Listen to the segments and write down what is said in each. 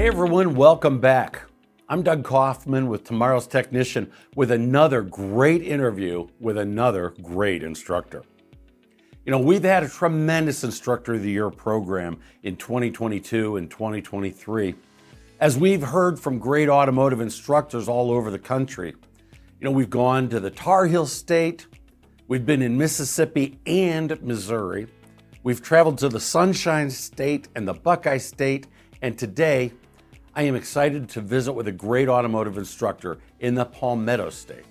Hey everyone, welcome back. I'm Doug Kaufman with Tomorrow's Technician with another great interview with another great instructor. You know, we've had a tremendous Instructor of the Year program in 2022 and 2023. As we've heard from great automotive instructors all over the country, you know, we've gone to the Tar Heel State, we've been in Mississippi and Missouri, we've traveled to the Sunshine State and the Buckeye State, and today I am excited to visit with a great automotive instructor in the Palmetto State.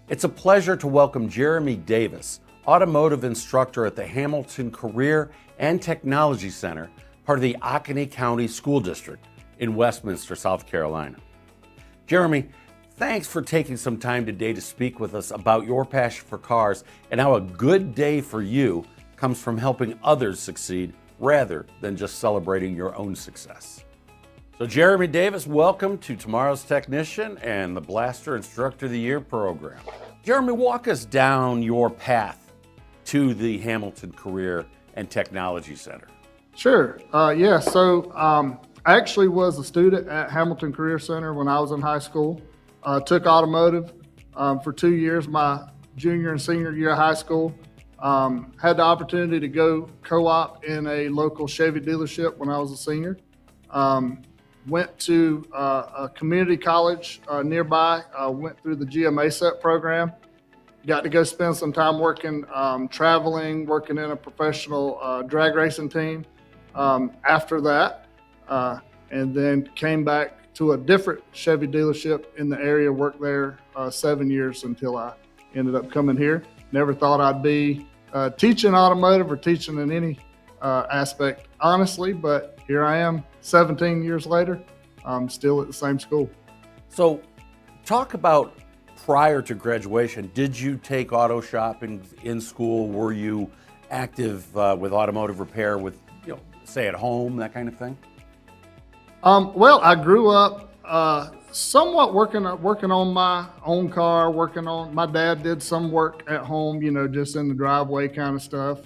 It's a pleasure to welcome Jeremy Davis, automotive instructor at the Hamilton Career and Technology Center, part of the Oconee County School District in Westminster, South Carolina. Jeremy, thanks for taking some time today to speak with us about your passion for cars and how a good day for you comes from helping others succeed rather than just celebrating your own success. So Jeremy Davis, welcome to Tomorrow's Technician and the Blaster Instructor of the Year program. Jeremy, walk us down your path to the Hamilton Career and Technology Center. Sure. I actually was a student at Hamilton Career Center when I was in high school. Took automotive for 2 years, my junior and senior year of high school. Had the opportunity to go co-op in a local Chevy dealership when I was a senior. Went to a community college nearby, went through the GMA set program, got to go spend some time working, traveling, working in a professional drag racing team after that, and then came back to a different Chevy dealership in the area, worked there 7 years until I ended up coming here. Never thought I'd be teaching automotive or teaching in any aspect, honestly, but here I am 17 years later. I'm still at the same school. So talk about prior to graduation, did you take auto shopping in school? Were you active with automotive repair with, you know, say at home, that kind of thing? Well, I grew up somewhat working on my own car, my dad did some work at home, you know, just in the driveway kind of stuff.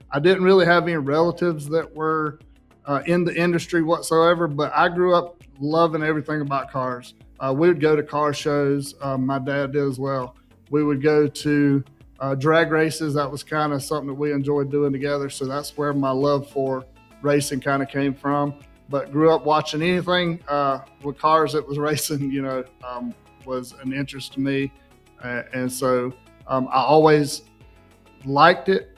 I didn't really have any relatives that were in the industry whatsoever, but I grew up loving everything about cars. We would go to car shows. My dad did as well. We would go to drag races. That was kind of something that we enjoyed doing together. So that's where my love for racing kind of came from. But grew up watching anything with cars that was racing, you know, was an interest to me. And so I always liked it.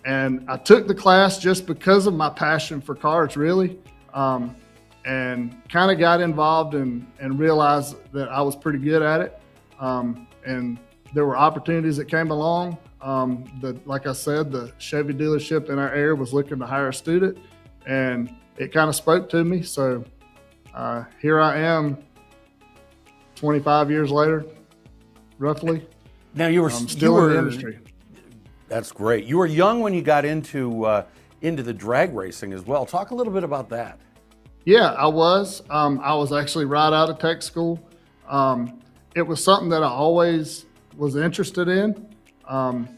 And I took the class just because of my passion for cars, really, and kind of got involved and realized that I was pretty good at it. And there were opportunities that came along. Like I said, the Chevy dealership in our area was looking to hire a student, and it kind of spoke to me. So here I am 25 years later, roughly. Now you were still in the industry. That's great. You were young when you got into the drag racing as well. Talk a little bit about that. Yeah, I was. I was actually right out of tech school. It was something that I always was interested in. And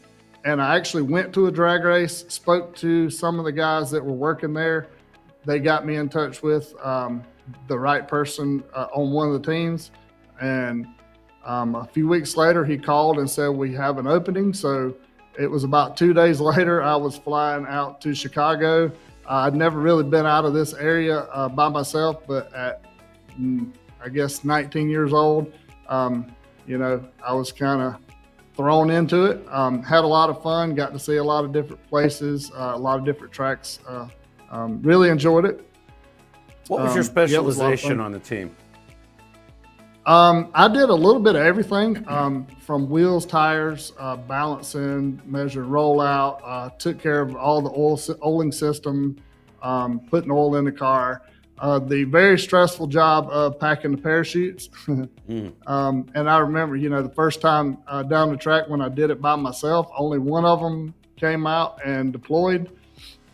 I actually went to a drag race, spoke to some of the guys that were working there. They got me in touch with the right person on one of the teams. And a few weeks later, he called and said, we have an opening. So it was about 2 days later, I was flying out to Chicago. I'd never really been out of this area by myself, but at, I guess, 19 years old, you know, I was kind of thrown into it. Had a lot of fun, got to see a lot of different places, a lot of different tracks. Really enjoyed it. What was your specialization on the team? I did a little bit of everything, from wheels, tires, balancing, measuring rollout, took care of all the oiling system, putting oil in the car. The very stressful job of packing the parachutes. And I remember, you know, the first time down the track when I did it by myself, only one of them came out and deployed.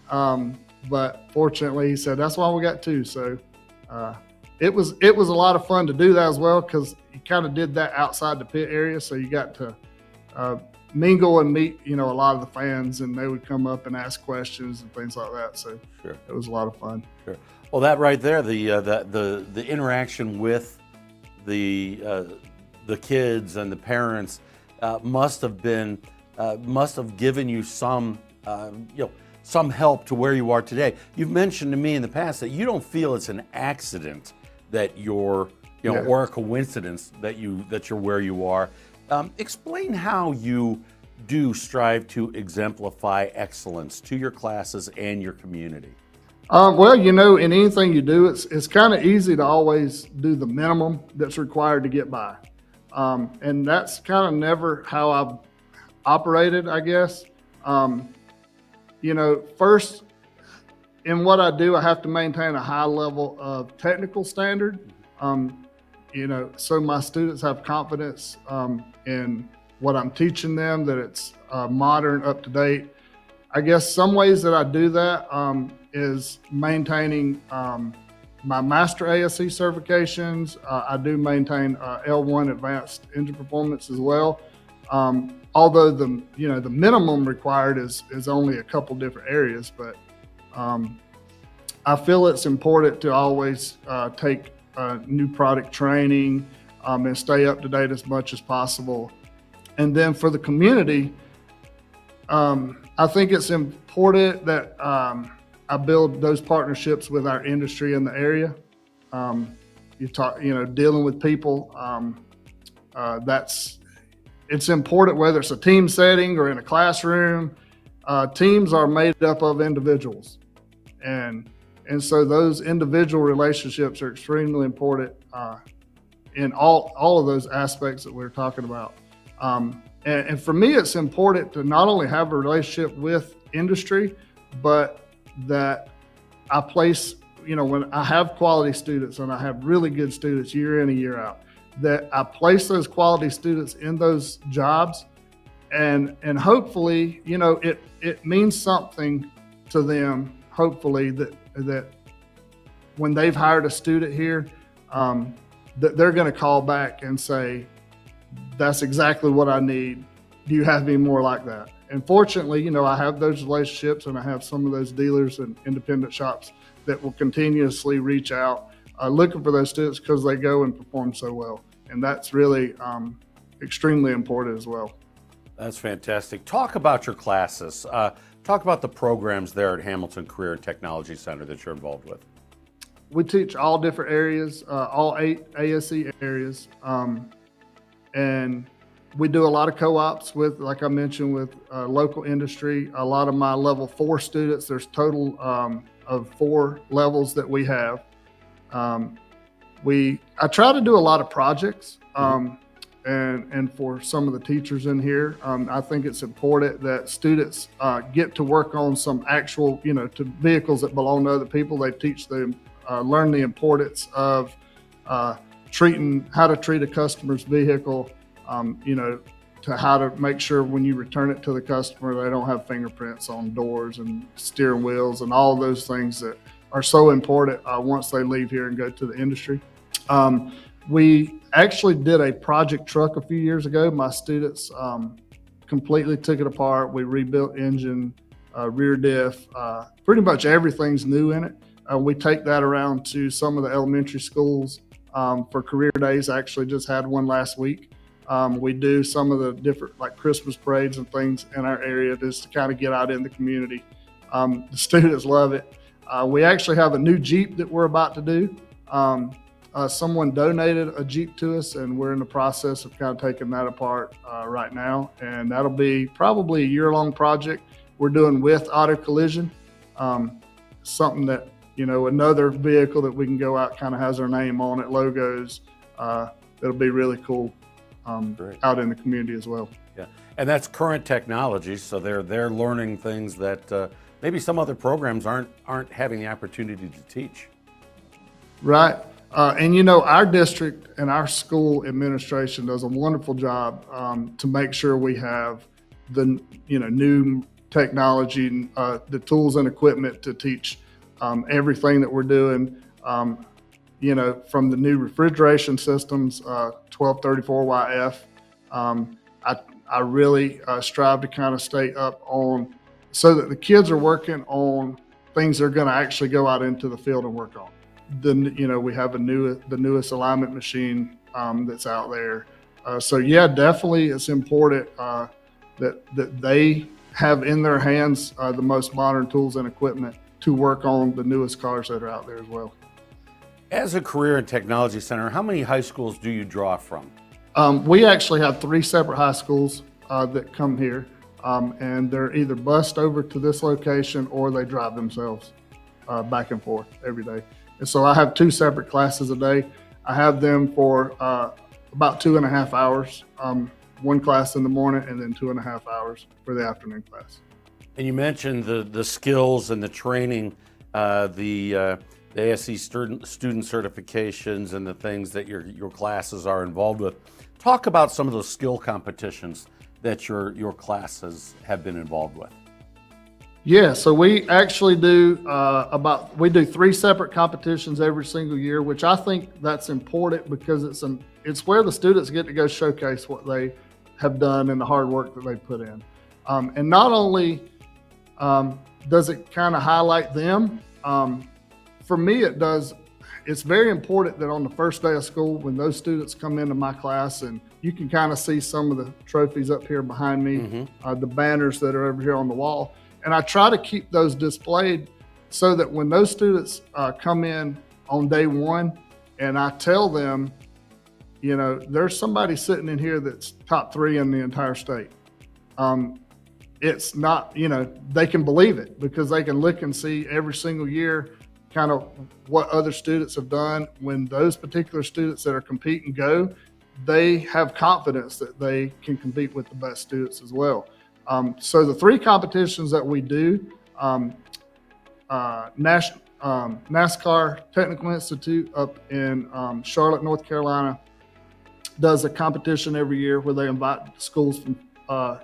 But fortunately, he said, that's why we got two. So it was a lot of fun to do that as well, because he kind of did that outside the pit area. So you got to mingle and meet, you know, a lot of the fans, and they would come up and ask questions and things like that. So sure, it was a lot of fun. Sure. Well, that right there, the interaction with the kids and the parents must have given you some some help to where you are today. You've mentioned to me in the past that you don't feel it's an accident that you're Yeah. or a coincidence that you're where you are. Explain how you do strive to exemplify excellence to your classes and your community. Well, in anything you do, it's kind of easy to always do the minimum that's required to get by. And that's kind of never how I've operated, I guess. First, in what I do, I have to maintain a high level of technical standard. So my students have confidence in what I'm teaching them, that it's modern, up to date. I guess some ways that I do that is maintaining my master ASE certifications. I do maintain L1 advanced engine performance as well. Although the minimum required is only a couple different areas, but I feel it's important to always take new product training and stay up to date as much as possible. And then for the community, I think it's important that I build those partnerships with our industry in the area. Dealing with people, it's important whether it's a team setting or in a classroom. Teams are made up of individuals, and so those individual relationships are extremely important in all of those aspects that we're talking about. And for me, it's important to not only have a relationship with industry, but that I place, when I have quality students and I have really good students year in and year out, that I place those quality students in those jobs, and hopefully, it means something to them. Hopefully that when they've hired a student here, that they're going to call back and say, that's exactly what I need. Do you have any more like that? And fortunately, I have those relationships, and I have some of those dealers and independent shops that will continuously reach out looking for those students because they go and perform so well. And that's really extremely important as well. That's fantastic. Talk about your classes. Talk about the programs there at Hamilton Career and Technology Center that you're involved with. We teach all different areas, all 8 ASE areas. And we do a lot of co-ops with, like I mentioned, with local industry. A lot of my level 4 students, there's total of 4 levels that we have. I try to do a lot of projects, and for some of the teachers in here, I think it's important that students get to work on some actual, to vehicles that belong to other people. They teach them, learn the importance of how to treat a customer's vehicle, to how to make sure when you return it to the customer, they don't have fingerprints on doors and steering wheels and all those things that are so important once they leave here and go to the industry. We actually did a project truck a few years ago. My students completely took it apart. We rebuilt engine, rear diff, pretty much everything's new in it. We take that around to some of the elementary schools for career days. I actually just had one last week. We do some of the different like Christmas parades and things in our area just to kind of get out in the community. The students love it. We actually have a new Jeep that we're about to do. Someone donated a Jeep to us, and we're in the process of kind of taking that apart right now. And that'll be probably a year-long project we're doing with Auto Collision. Something that, another vehicle that we can go out, kind of has our name on it, logos. It'll be really cool out in the community as well. Yeah, and that's current technology, so they're learning things that maybe some other programs aren't having the opportunity to teach. Right. And our district and our school administration does a wonderful job to make sure we have the new technology, the tools and equipment to teach everything that we're doing. From the new refrigeration systems, 1234YF. I really strive to kind of stay up on, so that the kids are working on things they're going to actually go out into the field and work on. We have the newest alignment machine that's out there. So yeah, definitely it's important that they have in their hands the most modern tools and equipment to work on the newest cars that are out there as well. As a career and technology center, how many high schools do you draw from? We actually have 3 separate high schools that come here, and they're either bused over to this location or they drive themselves back and forth every day. And so I have 2 separate classes a day. I have them for about 2.5 hours, one class in the morning and then 2.5 hours for the afternoon class. And you mentioned the skills and the training, the ASE student certifications and the things that your classes are involved with. Talk about some of those skill competitions that your classes have been involved with. Yeah, so we actually do we do 3 separate competitions every single year, which I think that's important because it's where the students get to go showcase what they have done and the hard work that they put in. And not only does it kind of highlight them, for me it does. It's very important that on the first day of school, when those students come into my class, and you can kind of see some of the trophies up here behind me, the banners that are over here on the wall. And I try to keep those displayed so that when those students come in on day one and I tell them, there's somebody sitting in here that's top 3 in the entire state. It's not, they can believe it because they can look and see every single year kind of what other students have done. When those particular students that are competing go, they have confidence that they can compete with the best students as well. So the 3 competitions that we do, NASCAR Technical Institute up in Charlotte, North Carolina, does a competition every year where they invite schools from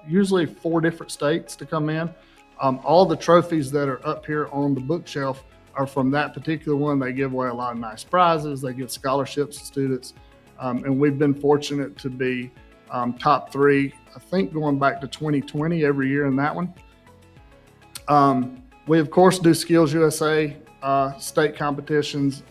usually 4 different states to come in. All the trophies that are up here on the bookshelf are from that particular one. They give away a lot of nice prizes. They give scholarships to students. And we've been fortunate to be top 3, I think going back to 2020 every year in that one. We of course do Skills USA state competitions,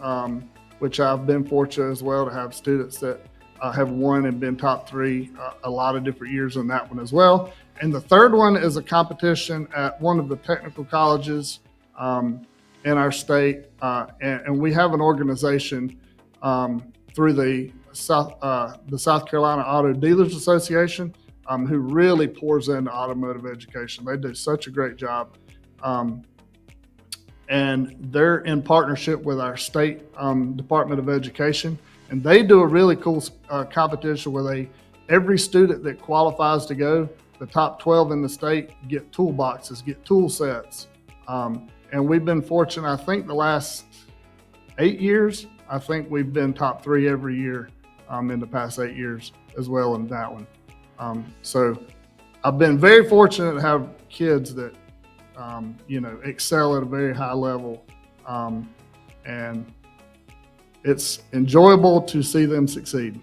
which I've been fortunate as well to have students that have won and been top 3 a lot of different years in that one as well. And the third one is a competition at one of the technical colleges in our state. And we have an organization through the South Carolina Auto Dealers Association who really pours into automotive education. They do such a great job. And they're in partnership with our state Department of Education. And they do a really cool competition where every student that qualifies to go, the top 12 in the state, get toolboxes, get tool sets. And we've been fortunate, I think the last 8 years, I think we've been top 3 every year in the past 8 years as well in that one. So I've been very fortunate to have kids that, excel at a very high level. And it's enjoyable to see them succeed.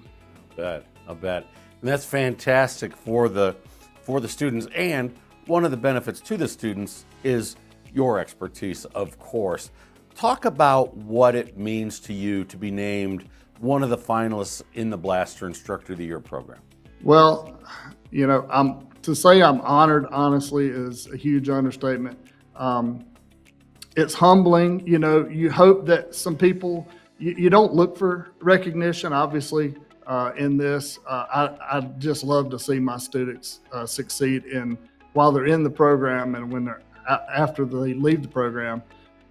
I bet. And that's fantastic for the students. And one of the benefits to the students is your expertise, of course. Talk about what it means to you to be named one of the finalists in the Blaster Instructor of the Year program. Well, to say I'm honored, honestly, is a huge understatement. It's humbling. You hope that some people, you don't look for recognition, obviously, in this. I just love to see my students succeed while they're in the program and when they're after they leave the program.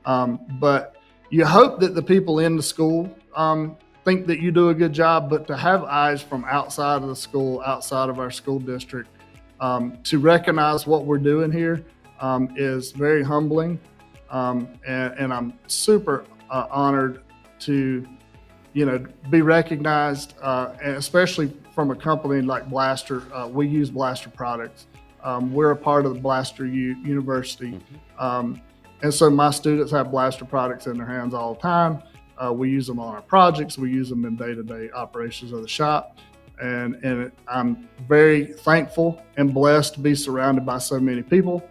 But you hope that the people in the school think that you do a good job, but to have eyes from outside of the school, outside of our school district, to recognize what we're doing here is very humbling. And I'm super honored to, be recognized, and especially from a company like Blaster. We use Blaster products. We're a part of the Blaster University. And so my students have Blaster products in their hands all the time. We use them on our projects. We use them in day-to-day operations of the shop. And I'm very thankful and blessed to be surrounded by so many people.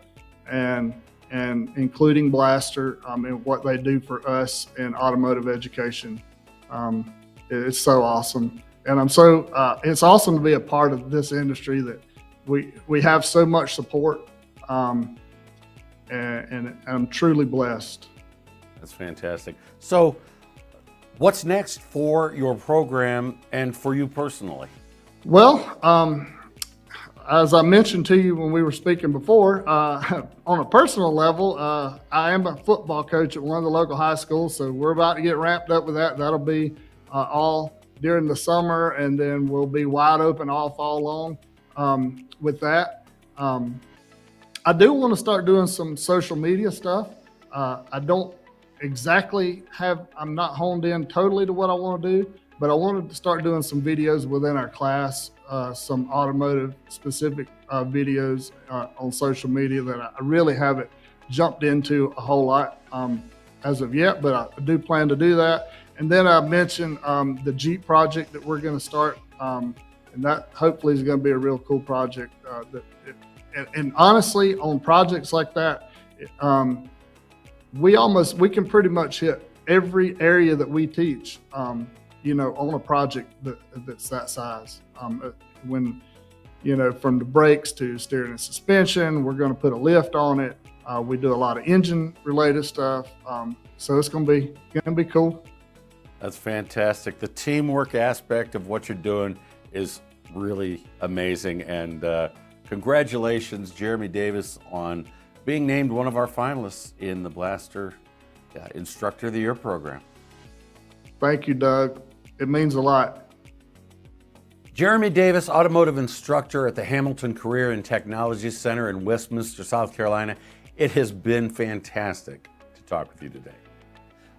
And and including Blaster and what they do for us in automotive education. It's so awesome. And it's awesome to be a part of this industry that we have so much support, and I'm truly blessed. That's fantastic. So what's next for your program and for you personally? Well, as I mentioned to you when we were speaking before, on a personal level, I am a football coach at one of the local high schools, so we're about to get ramped up with that. That'll be all during the summer, and then we'll be wide open all fall long with that. I do want to start doing some social media stuff. I don't exactly I'm not honed in totally to what I want to do, but I wanted to start doing some videos within our class, some automotive specific videos on social media that I really haven't jumped into a whole lot as of yet, but I do plan to do that. And then I mentioned the Jeep project that we're going to start, and that hopefully is going to be a real cool project. And honestly, on projects like that, we can pretty much hit every area that we teach, on a project that's that size. When, from the brakes to steering and suspension, we're going to put a lift on it. We do a lot of engine related stuff. So it's going to be cool. That's fantastic. The teamwork aspect of what you're doing is really amazing. And congratulations, Jeremy Davis, on being named one of our finalists in the Blaster Instructor of the Year program. Thank you, Doug. It means a lot. Jeremy Davis, automotive instructor at the Hamilton Career and Technology Center in Westminster, South Carolina. It has been fantastic to talk with you today.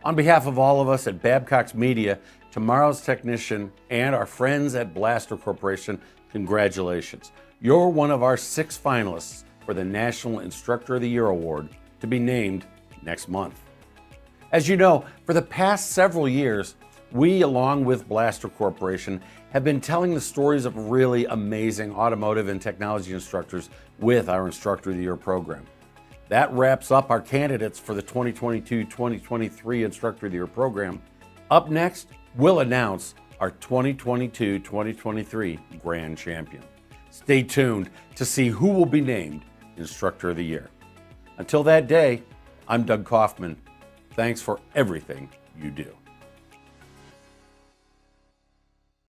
On behalf of all of us at Babcock's Media, Tomorrow's Technician, and our friends at Blaster Corporation, congratulations. You're one of our 6 finalists for the National Instructor of the Year Award to be named next month. As you know, for the past several years, we, along with Blaster Corporation, have been telling the stories of really amazing automotive and technology instructors with our Instructor of the Year program. That wraps up our candidates for the 2022-2023 Instructor of the Year program. Up next, we'll announce our 2022-2023 Grand Champion. Stay tuned to see who will be named Instructor of the Year. Until that day, I'm Doug Kaufman. Thanks for everything you do.